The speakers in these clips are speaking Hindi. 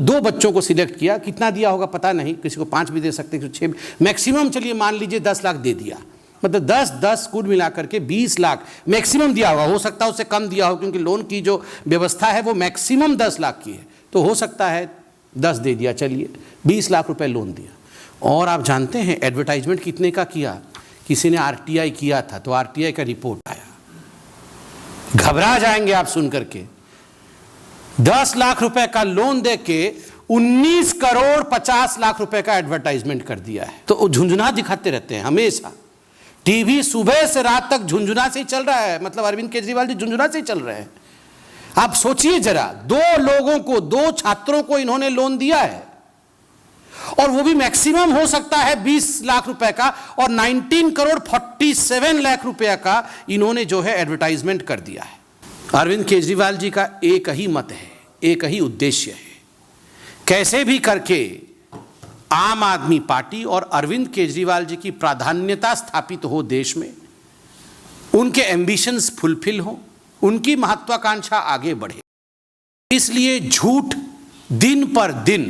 2 बच्चों को सिलेक्ट किया, कितना दिया होगा पता नहीं, किसी को 5 भी दे सकते, किसी को 6, मैक्सिमम चलिए मान लीजिए 10 लाख दे दिया, मतलब 10 कुल मिलाकर के 20 लाख मैक्सिमम दिया होगा। हो सकता है उससे कम दिया हो, क्योंकि लोन की जो व्यवस्था है वो मैक्सिमम 10 लाख की है, तो हो सकता है 10 दे दिया, चलिए 20 लाख रुपए लोन दिया। और आप जानते हैं एडवर्टाइजमेंट कितने का किया? किसी ने आरटीआई किया था, तो आरटीआई का रिपोर्ट आया, घबरा जाएंगे आप सुन करके। 10 लाख रुपए का लोन देके 19 करोड़ 50 लाख रुपए का एडवर्टाइजमेंट कर दिया है। तो झुंझुना दिखाते रहते हैं हमेशा, टीवी सुबह से रात तक झुंझुना से ही चल रहा है, मतलब अरविंद केजरीवाल जी झुंझुना से ही चल रहे हैं। आप सोचिए जरा, 2 लोगों को, 2 छात्रों को इन्होंने लोन दिया है, और वो भी मैक्सिमम हो सकता है 20 लाख रुपए का, और 19 करोड़ 47 लाख रुपए का इन्होंने जो है एडवर्टाइजमेंट कर दिया है। अरविंद केजरीवाल जी का एक ही मत है, एक ही उद्देश्य है, कैसे भी करके आम आदमी पार्टी और अरविंद केजरीवाल जी की प्राधान्यता स्थापित हो देश में, उनके एम्बिशंस फुलफिल हो, उनकी महत्वाकांक्षा आगे बढ़े। इसलिए झूठ दिन पर दिन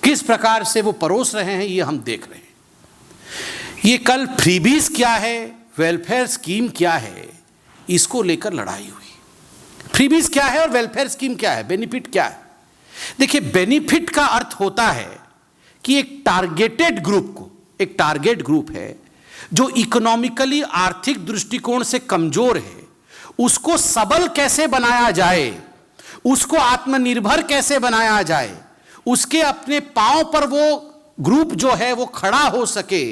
किस प्रकार से वो परोस रहे हैं ये हम देख रहे हैं। ये कल फ्रीबीज क्या है, वेलफेयर स्कीम क्या है, इसको लेकर लड़ाई हुई। फ्रीबीज क्या है और वेलफेयर स्कीम क्या है, बेनिफिट क्या है? देखिए, बेनिफिट का अर्थ होता है कि एक टारगेटेड ग्रुप को, एक टारगेट ग्रुप है जो इकोनॉमिकली आर्थिक दृष्टिकोण से कमजोर है, उसको सबल कैसे बनाया जाए, उसको आत्मनिर्भर कैसे बनाया जाए, उसके अपने पांव पर वो ग्रुप जो है वो खड़ा हो सके।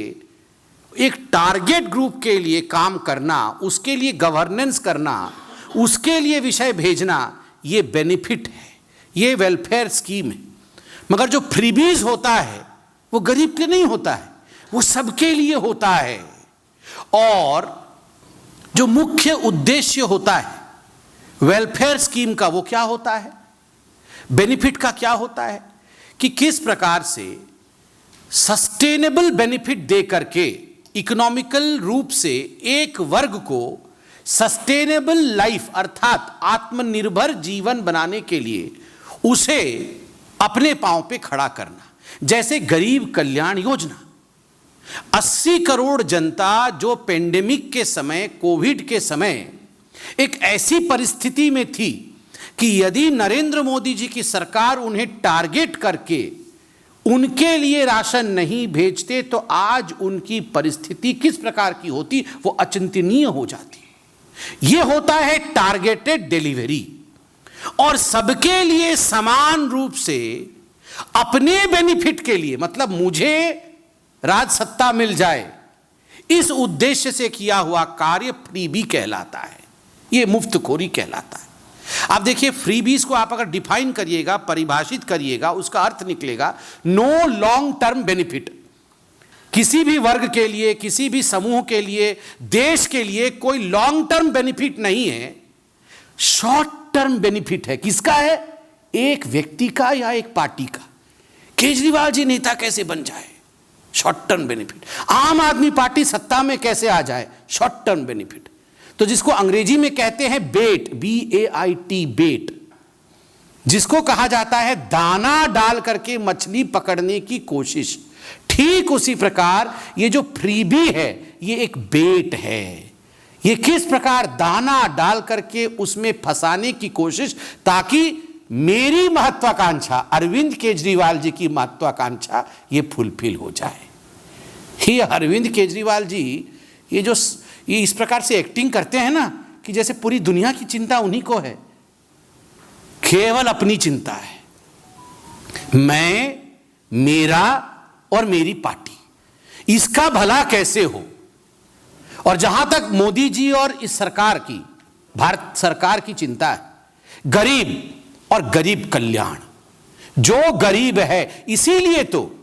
एक टारगेट ग्रुप के लिए काम करना, उसके लिए गवर्नेंस करना, उसके लिए विषय भेजना, ये बेनिफिट है, ये वेलफेयर स्कीम है। मगर जो फ्रीबीज होता है वो गरीब के नहीं होता है, वो सबके लिए होता है। और जो मुख्य उद्देश्य होता है वेलफेयर स्कीम का, वो क्या होता है, बेनिफिट का क्या होता है, कि किस प्रकार से सस्टेनेबल बेनिफिट दे करके इकोनॉमिकल रूप से एक वर्ग को सस्टेनेबल लाइफ अर्थात आत्मनिर्भर जीवन बनाने के लिए उसे अपने पांव पे खड़ा करना। जैसे गरीब कल्याण योजना, 80 करोड़ जनता जो पेंडेमिक के समय, कोविड के समय एक ऐसी परिस्थिति में थी कि यदि नरेंद्र मोदी जी की सरकार उन्हें टारगेट करके उनके लिए राशन नहीं भेजते तो आज उनकी परिस्थिति किस प्रकार की होती, वो अचिंतनीय हो जाती। ये होता है टारगेटेड डिलीवरी, और सबके लिए समान रूप से अपने बेनिफिट के लिए, मतलब मुझे राज सत्ता मिल जाए, इस उद्देश्य से किया हुआ कार्य फ्रीबी कहलाता है, ये मुफ्तखोरी कहलाता है। आप देखिए, फ्रीबीज को आप अगर डिफाइन करिएगा, परिभाषित करिएगा, उसका अर्थ निकलेगा नो लॉन्ग टर्म बेनिफिट। किसी भी वर्ग के लिए, किसी भी समूह के लिए, देश के लिए कोई लॉन्ग टर्म बेनिफिट नहीं है, शॉर्ट टर्म बेनिफिट है। किसका है? एक व्यक्ति का या एक पार्टी का। केजरीवाल जी नेता कैसे बन जाए, शॉर्ट टर्म बेनिफिट। आम आदमी पार्टी सत्ता में कैसे आ जाए, शॉर्ट टर्म बेनिफिट। तो जिसको अंग्रेजी में कहते हैं बेट, BAIT, बेट, जिसको कहा जाता है दाना डाल करके मछली पकड़ने की कोशिश, ठीक उसी प्रकार ये जो फ्रीबी है ये एक बेट है। ये किस प्रकार दाना डाल करके उसमें फंसाने की कोशिश, ताकि मेरी महत्वाकांक्षा, अरविंद केजरीवाल जी की महत्वाकांक्षा ये फुलफिल हो जाए। ये अरविंद केजरीवाल जी ये इस प्रकार से एक्टिंग करते हैं ना कि जैसे पूरी दुनिया की चिंता उन्हीं को है, केवल अपनी चिंता है, मैं, मेरा और मेरी पार्टी, इसका भला कैसे हो। और जहां तक मोदी जी और इस सरकार की, भारत सरकार की चिंता है, गरीब और गरीब कल्याण। जो गरीब है, इसीलिए तो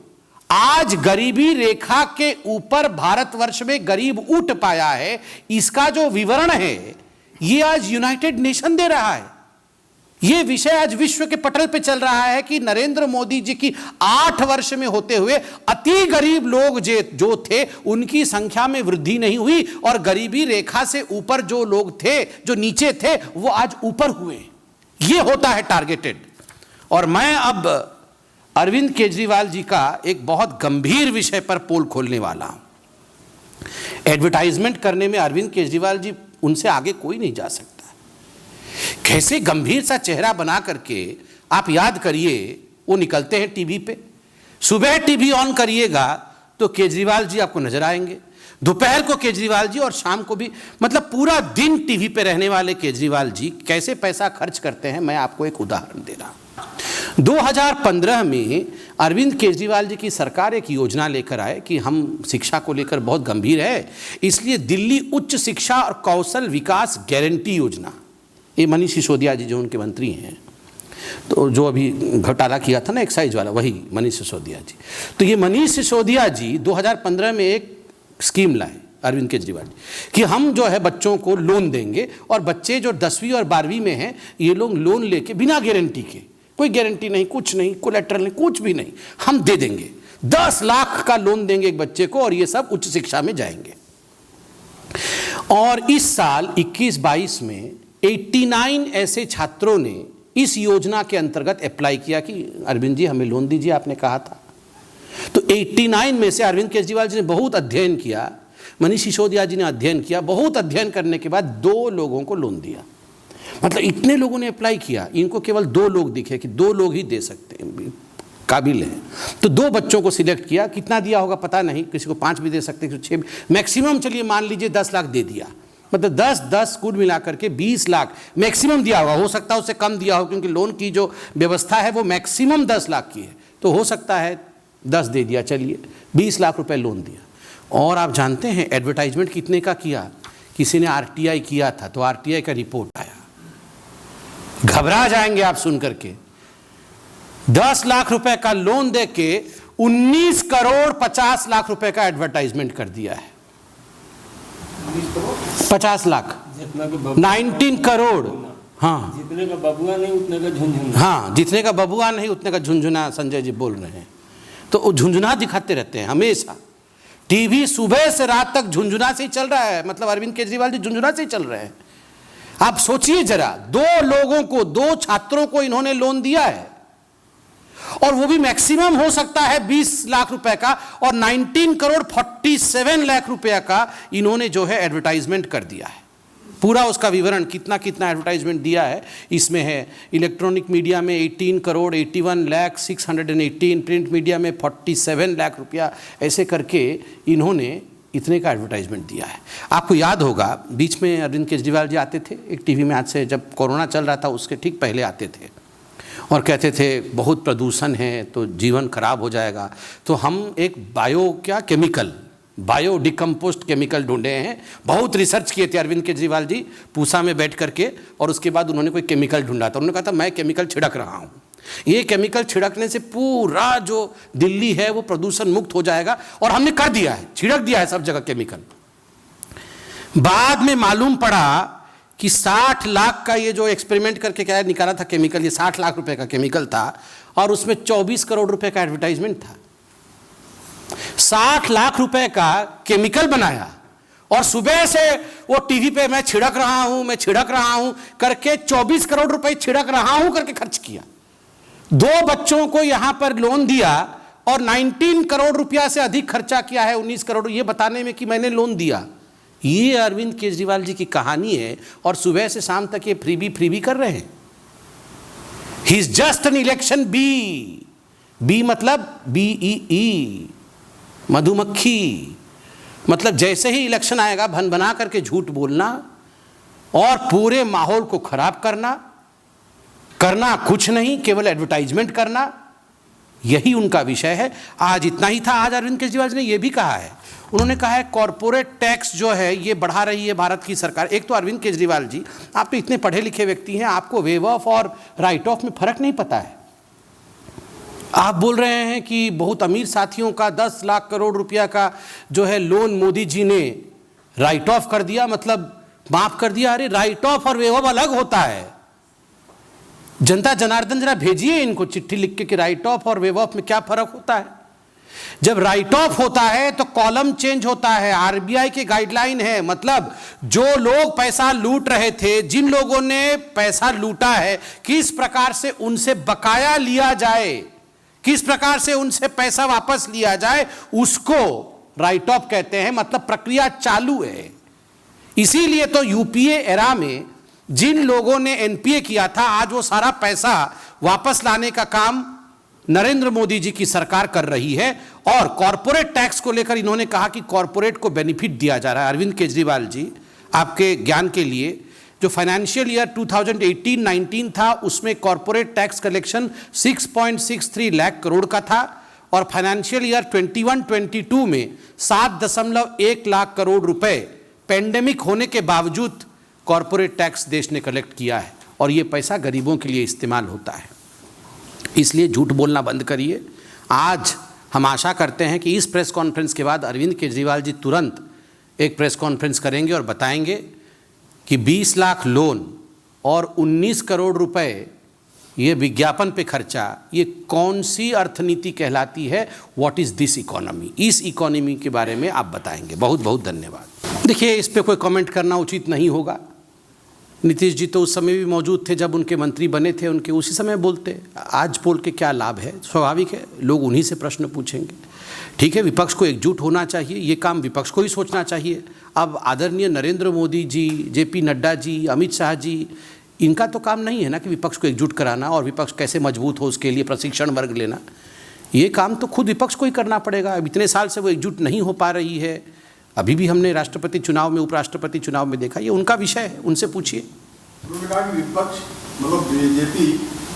आज गरीबी रेखा के ऊपर भारतवर्ष में गरीब उठ पाया है। इसका जो विवरण है ये आज यूनाइटेड नेशन दे रहा है। ये विषय आज विश्व के पटल पे चल रहा है कि नरेंद्र मोदी जी की 8 वर्ष में होते हुए अति गरीब लोग जो थे उनकी संख्या में वृद्धि नहीं हुई, और गरीबी रेखा से ऊपर जो लोग थे, जो नीचे थे, वो आज ऊपर हुए। ये होता है टारगेटेड। और मैं अब अरविंद केजरीवाल जी का एक बहुत गंभीर विषय पर पोल खोलने वाला हूं। एडवर्टाइजमेंट करने में अरविंद केजरीवाल जी, उनसे आगे कोई नहीं जा सकता। कैसे गंभीर सा चेहरा बना करके आप याद करिए, वो निकलते हैं टीवी पे। सुबह टीवी ऑन करिएगा तो केजरीवाल जी आपको नजर आएंगे, दोपहर को केजरीवाल जी, और शाम को भी। मतलब पूरा दिन टीवी पे रहने वाले केजरीवाल जी कैसे पैसा खर्च करते हैं, मैं आपको एक उदाहरण दे रहा हूं। 2015 में अरविंद केजरीवाल जी की सरकार एक योजना लेकर आए कि हम शिक्षा को लेकर बहुत गंभीर है, इसलिए दिल्ली उच्च शिक्षा और कौशल विकास गारंटी योजना, ये मनीष सिसोदिया जी जो उनके मंत्री हैं, तो जो अभी घोटाला किया था ना एक्साइज वाला, वही मनीष सिसोदिया जी। तो ये मनीष सिसोदिया जी 2015 में एक स्कीम लाए अरविंद केजरीवाल जी कि हम जो है बच्चों को लोन देंगे, और बच्चे जो 10वीं और 12वीं में हैं ये लोग लोन लेके बिना गारंटी के, कोई गारंटी नहीं, कुछ नहीं, कोलैटरल नहीं, कुछ भी नहीं, हम दे देंगे 10 लाख का लोन देंगे एक बच्चे को, और ये सब उच्च शिक्षा में जाएंगे। और इस साल 21-22 में 89 ऐसे छात्रों ने इस योजना के अंतर्गत अप्लाई किया कि अरविंद जी हमें लोन दीजिए, आपने कहा था। तो 89 में से अरविंद केजरीवाल जी ने बहुत अध्ययन किया, मनीष सिसोदिया जी ने अध्ययन किया, बहुत अध्ययन करने के बाद 2 लोगों को लोन दिया। मतलब इतने लोगों ने अप्लाई किया, इनको केवल 2 लोग दिखे कि 2 लोग ही दे सकते हैं, काबिल हैं। तो 2 बच्चों को सिलेक्ट किया, कितना दिया होगा पता नहीं, किसी को 5 भी दे सकते, किसी को 6 भी, मैक्सिमम चलिए मान लीजिए 10 लाख दे दिया। मतलब 10 कुल मिलाकर के 20 लाख मैक्सिमम दिया होगा, हो सकता है उससे कम दिया हो, क्योंकि लोन की जो व्यवस्था है वो मैक्सिमम 10 लाख की है, तो हो सकता है 10 दे दिया, चलिए 20 लाख रुपए लोन दिया। और आप जानते हैं एडवर्टाइजमेंट कितने का किया? किसी ने RTI किया था, तो RTI का रिपोर्ट आया, घबरा जाएंगे आप सुन करके। 10 लाख रुपए का लोन देके 19 करोड़ 50 लाख रुपए का एडवर्टाइजमेंट कर दिया है। 50 लाख 19 करोड़, हाँ, जितने का बबुआ नहीं उतने का झुनझुना, हाँ, जितने का बबुआ नहीं उतने का झुनझुना, संजय जी बोल रहे हैं। तो वो झुनझुना दिखाते रहते हैं हमेशा, टीवी सुबह से रात तक झुनझुना से ही चल रहा है। मतलब अरविंद केजरीवाल जी झुनझुना से ही चल रहे हैं। आप सोचिए जरा, 2 लोगों को, 2 छात्रों को इन्होंने लोन दिया है, और वो भी मैक्सिमम हो सकता है 20 लाख रुपए का, और 19 करोड़ 47 लाख रुपए का इन्होंने जो है एडवर्टाइजमेंट कर दिया है। पूरा उसका विवरण कितना कितना एडवर्टाइजमेंट दिया है इसमें है। इलेक्ट्रॉनिक मीडिया में 18 करोड़ 81 लाख 618, प्रिंट मीडिया में 47 लाख रुपया, ऐसे करके इन्होंने इतने का एडवर्टाइजमेंट दिया है। आपको याद होगा बीच में अरविंद केजरीवाल जी आते थे एक टीवी में, आज से जब कोरोना चल रहा था उसके ठीक पहले आते थे, और कहते थे बहुत प्रदूषण है तो जीवन खराब हो जाएगा, तो हम एक बायो डिकम्पोस्ट केमिकल ढूंढे हैं। बहुत रिसर्च किए थे अरविंद केजरीवाल जी पूसा में बैठ करके, और उसके बाद उन्होंने कोई केमिकल ढूंढा था। उन्होंने कहा था मैं केमिकल छिड़क रहा हूँ, ये केमिकल छिड़कने से पूरा जो दिल्ली है वो प्रदूषण मुक्त हो जाएगा, और हमने कर दिया है, छिड़क दिया है सब जगह केमिकल। बाद में मालूम पड़ा कि 60 लाख का ये जो एक्सपेरिमेंट करके क्या निकाला था केमिकल, ये 60 लाख रुपए का केमिकल था, और उसमें 24 करोड़ रुपए का एडवर्टाइजमेंट था। 60 लाख रुपए का केमिकल बनाया, और सुबह से वो टीवी पे मैं छिड़क रहा हूं करके 24 करोड़ रुपए छिड़क रहा हूं करके खर्च किया। 2 बच्चों को यहां पर लोन दिया, और 19 करोड़ रुपया से अधिक खर्चा किया है, 19 करोड़, ये बताने में कि मैंने लोन दिया। ये अरविंद केजरीवाल जी की कहानी है, और सुबह से शाम तक ये फ्रीबी कर रहे हैं। He is just an election bee मतलब BEE, मधुमक्खी। मतलब जैसे ही इलेक्शन आएगा भन बना करके झूठ बोलना और पूरे माहौल को खराब करना कुछ नहीं, केवल एडवर्टाइजमेंट करना, यही उनका विषय है। आज इतना ही था। आज अरविंद केजरीवाल जी ने यह भी कहा है, उन्होंने कहा है कॉरपोरेट टैक्स जो है ये बढ़ा रही है भारत की सरकार। एक तो अरविंद केजरीवाल जी, आप तो इतने पढ़े लिखे व्यक्ति हैं, आपको वेव ऑफ और राइट ऑफ में फर्क नहीं पता है। आप बोल रहे हैं कि बहुत अमीर साथियों का 10 लाख करोड़ रुपया का जो है लोन मोदी जी ने राइट ऑफ कर दिया, मतलब माफ कर दिया। अरे राइट ऑफ और वेव ऑफ अलग होता है। जनता जनार्दन जरा भेजिए इनको चिट्ठी लिख के कि राइट ऑफ और वेव ऑफ में क्या फर्क होता है। जब राइट ऑफ होता है तो कॉलम चेंज होता है, RBI की गाइडलाइन है, मतलब जो लोग पैसा लूट रहे थे, जिन लोगों ने पैसा लूटा है, किस प्रकार से उनसे बकाया लिया जाए, किस प्रकार से उनसे पैसा वापस लिया जाए, उसको राइट ऑफ कहते हैं, मतलब प्रक्रिया चालू है। इसीलिए तो यूपीए एरा में जिन लोगों ने एनपीए किया था, आज वो सारा पैसा वापस लाने का काम नरेंद्र मोदी जी की सरकार कर रही है। और कॉरपोरेट टैक्स को लेकर इन्होंने कहा कि कॉरपोरेट को बेनिफिट दिया जा रहा है। अरविंद केजरीवाल जी, आपके ज्ञान के लिए, जो फाइनेंशियल ईयर 2018-19 था उसमें corporate tax collection 6.63 lakh crore का था और फाइनेंशियल ईयर 21-22 में 7.1 लाख करोड़ रुपए पेंडेमिक होने के बावजूद कॉरपोरेट टैक्स देश ने कलेक्ट किया है और ये पैसा गरीबों के लिए इस्तेमाल होता है। इसलिए झूठ बोलना बंद करिए। आज हम आशा करते हैं कि इस प्रेस कॉन्फ्रेंस के बाद अरविंद केजरीवाल जी तुरंत एक प्रेस कॉन्फ्रेंस करेंगे और बताएंगे कि 20 लाख लोन और 19 करोड़ रुपए ये विज्ञापन पे खर्चा, ये कौन सी अर्थनीति कहलाती है? What is this economy? इस इकोनॉमी के बारे में आप बताएंगे। बहुत बहुत धन्यवाद। देखिए, इस पे कोई कमेंट करना उचित नहीं होगा। नीतीश जी तो उस समय भी मौजूद थे जब उनके मंत्री बने थे, उनके उसी समय बोलते। आज बोल के क्या लाभ है? स्वाभाविक है, लोग उन्हीं से प्रश्न पूछेंगे। ठीक है, विपक्ष को एकजुट होना चाहिए, ये काम विपक्ष को ही सोचना चाहिए। अब आदरणीय नरेंद्र मोदी जी, जेपी नड्डा जी, अमित शाह जी, इनका तो काम नहीं है ना कि विपक्ष को एकजुट कराना और विपक्ष कैसे मजबूत हो उसके लिए प्रशिक्षण वर्ग लेना। ये काम तो खुद विपक्ष को ही करना पड़ेगा। अब इतने साल से वो एकजुट नहीं हो पा रही है। अभी भी हमने राष्ट्रपति चुनाव में, उपराष्ट्रपति चुनाव में देखा। ये उनका विषय है, उनसे पूछिए। उन्होंने कहा कि विपक्ष मतलब बीजेपी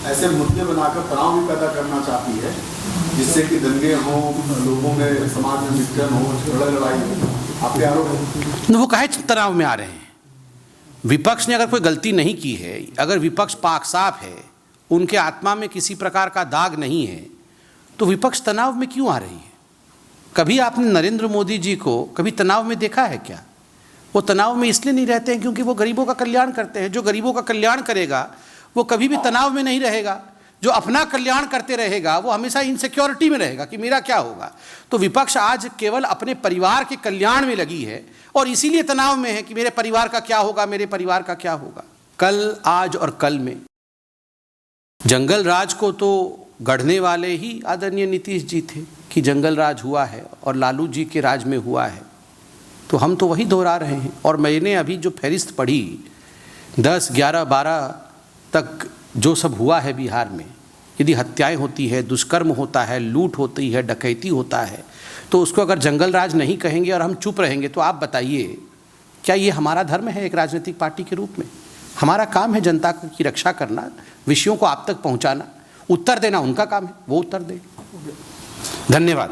ऐसे मुद्दे बनाकर तनाव भी पैदा करना चाहती है जिससे कि दंगे हों, लोगों में, समाज में विघटन हो, लड़ाई हो। आपके आरोप है? वो काहे तनाव में आ रहे हैं? विपक्ष ने अगर कोई गलती नहीं की है, अगर विपक्ष पाक साफ है, उनके आत्मा में किसी प्रकार का दाग नहीं है, तो विपक्ष तनाव में क्यों आ रही है? कभी आपने नरेंद्र मोदी जी को कभी तनाव में देखा है क्या? वो तनाव में इसलिए नहीं रहते हैं क्योंकि वो गरीबों का कल्याण करते हैं। जो गरीबों का कल्याण करेगा वो कभी भी तनाव में नहीं रहेगा। जो अपना कल्याण करते रहेगा वो हमेशा इनसिक्योरिटी में रहेगा कि मेरा क्या होगा। तो विपक्ष आज केवल अपने परिवार के कल्याण में लगी है और इसीलिए तनाव में है कि मेरे परिवार का क्या होगा, मेरे परिवार का क्या होगा। कल, आज और कल में जंगल राज को तो गढ़ने वाले ही आदरणीय नीतीश जी थे कि जंगल राज हुआ है और लालू जी के राज में हुआ है। तो हम तो वही दोहरा रहे हैं। और मैंने अभी जो फहरिस्त पढ़ी 10, 11, 12 तक जो सब हुआ है बिहार में, यदि हत्याएं होती है, दुष्कर्म होता है, लूट होती है, डकैती होता है, तो उसको अगर जंगल राज नहीं कहेंगे और हम चुप रहेंगे तो आप बताइए, क्या ये हमारा धर्म है एक राजनीतिक पार्टी के रूप में? हमारा काम है जनता की रक्षा करना, विषयों को आप तक पहुंचाना। उत्तर देना उनका काम है, वो उत्तर दें। धन्यवाद।